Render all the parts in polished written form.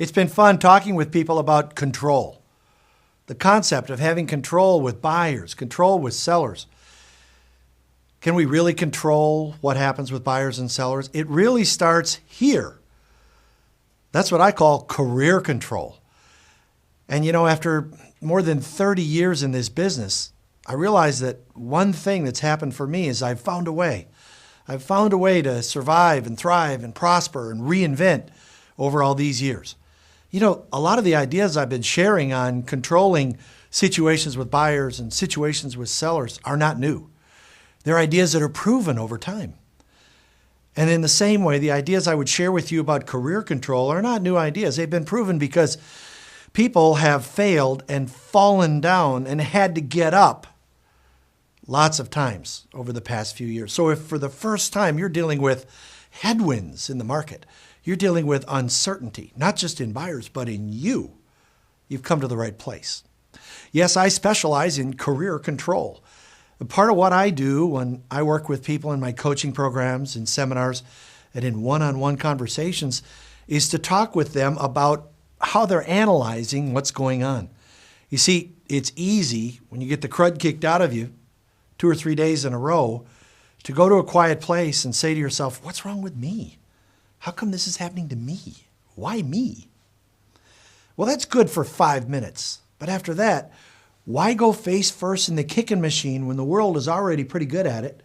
It's been fun talking with people about control. The concept of having control with buyers, control with sellers. Can we really control what happens with buyers and sellers? It really starts here. That's what I call career control. And you know, after more than 30 years in this business, I realized that one thing that's happened for me is I've found a way. I've found a way to survive and thrive and prosper and reinvent over all these years. You know, a lot of the ideas I've been sharing on controlling situations with buyers and situations with sellers are not new. They're ideas that are proven over time. And in the same way, the ideas I would share with you about career control are not new ideas. They've been proven because people have failed and fallen down and had to get up lots of times over the past few years. So if for the first time you're dealing with headwinds in the market, you're dealing with uncertainty, not just in buyers, but in you, you've come to the right place. Yes, I specialize in career control. Part of what I do when I work with people in my coaching programs, in seminars, and in one-on-one conversations is to talk with them about how they're analyzing what's going on. You see, it's easy when you get the crud kicked out of you 2 or 3 days in a row to go to a quiet place and say to yourself, what's wrong with me? How come this is happening to me? Why me? Well, that's good for 5 minutes. But after that, why go face first in the kicking machine when the world is already pretty good at it?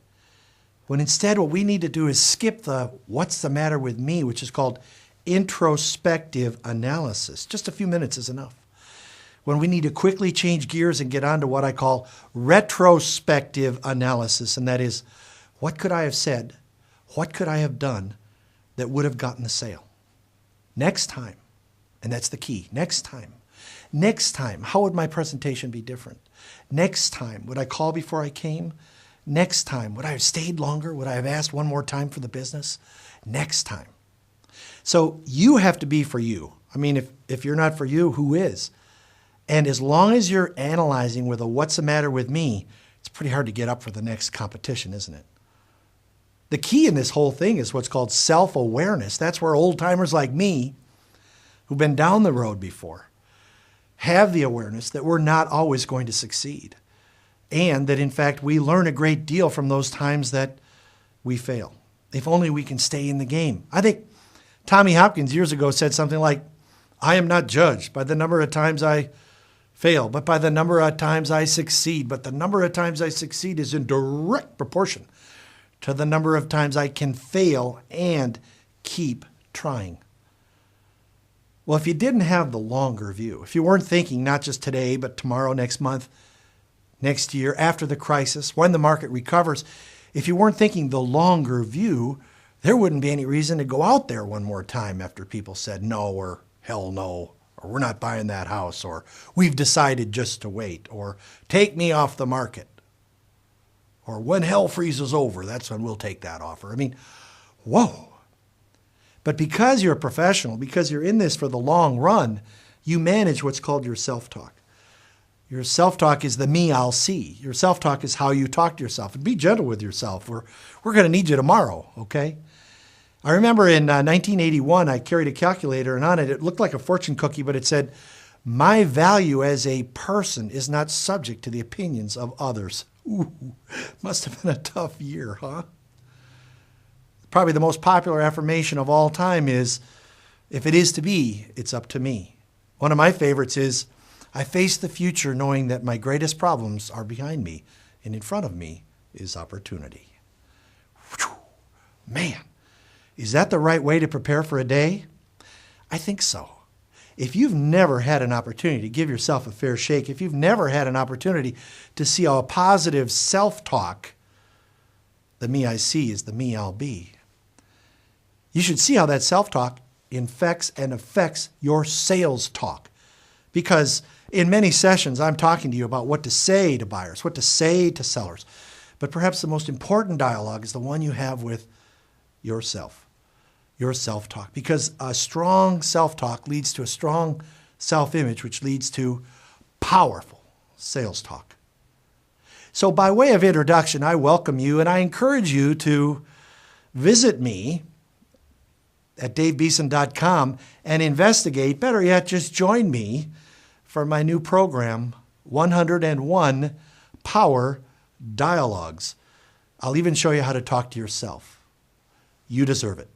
When instead what we need to do is skip the what's the matter with me, which is called introspective analysis. Just a few minutes is enough. When we need to quickly change gears and get on to what I call retrospective analysis, and that is, what could I have said? What could I have done that would have gotten the sale? Next time, and that's the key, next time, how would my presentation be different? Next time, would I call before I came? Next time, would I have stayed longer? Would I have asked one more time for the business? Next time. So you have to be for you. I mean, if you're not for you, who is? And as long as you're analyzing with a what's the matter with me, it's pretty hard to get up for the next competition, isn't it? The key in this whole thing is what's called self-awareness. That's where old-timers like me, who've been down the road before, have the awareness that we're not always going to succeed. And that, in fact, we learn a great deal from those times that we fail. If only we can stay in the game. I think Tommy Hopkins years ago said something like, I am not judged by the number of times I fail, but by the number of times I succeed. But the number of times I succeed is in direct proportion to the number of times I can fail and keep trying. Well, if you didn't have the longer view, if you weren't thinking not just today, but tomorrow, next month, next year, after the crisis, when the market recovers, if you weren't thinking the longer view, there wouldn't be any reason to go out there one more time after people said no or hell no, or we're not buying that house, or we've decided just to wait, or take me off the market, or when hell freezes over, that's when we'll take that offer. I mean, whoa. But because you're a professional, because you're in this for the long run, you manage what's called your self-talk. Your self-talk is the me I'll see. Your self-talk is how you talk to yourself. And be gentle with yourself. We're going to need you tomorrow, okay? I remember in 1981, I carried a calculator, and on it looked like a fortune cookie, but it said, my value as a person is not subject to the opinions of others. Ooh, must have been a tough year, huh? Probably the most popular affirmation of all time is, if it is to be, it's up to me. One of my favorites is, I face the future knowing that my greatest problems are behind me, and in front of me is opportunity. Whew. Man, is that the right way to prepare for a day? I think so. If you've never had an opportunity to give yourself a fair shake, if you've never had an opportunity to see how a positive self-talk, the me I see is the me I'll be, you should see how that self-talk infects and affects your sales talk. Because in many sessions, I'm talking to you about what to say to buyers, what to say to sellers. But perhaps the most important dialogue is the one you have with yourself, your self-talk. Because a strong self-talk leads to a strong self-image, which leads to powerful sales talk. So by way of introduction, I welcome you and I encourage you to visit me at davebeson.com and investigate. Better yet, just join me for my new program, 101 Power Dialogues. I'll even show you how to talk to yourself. You deserve it.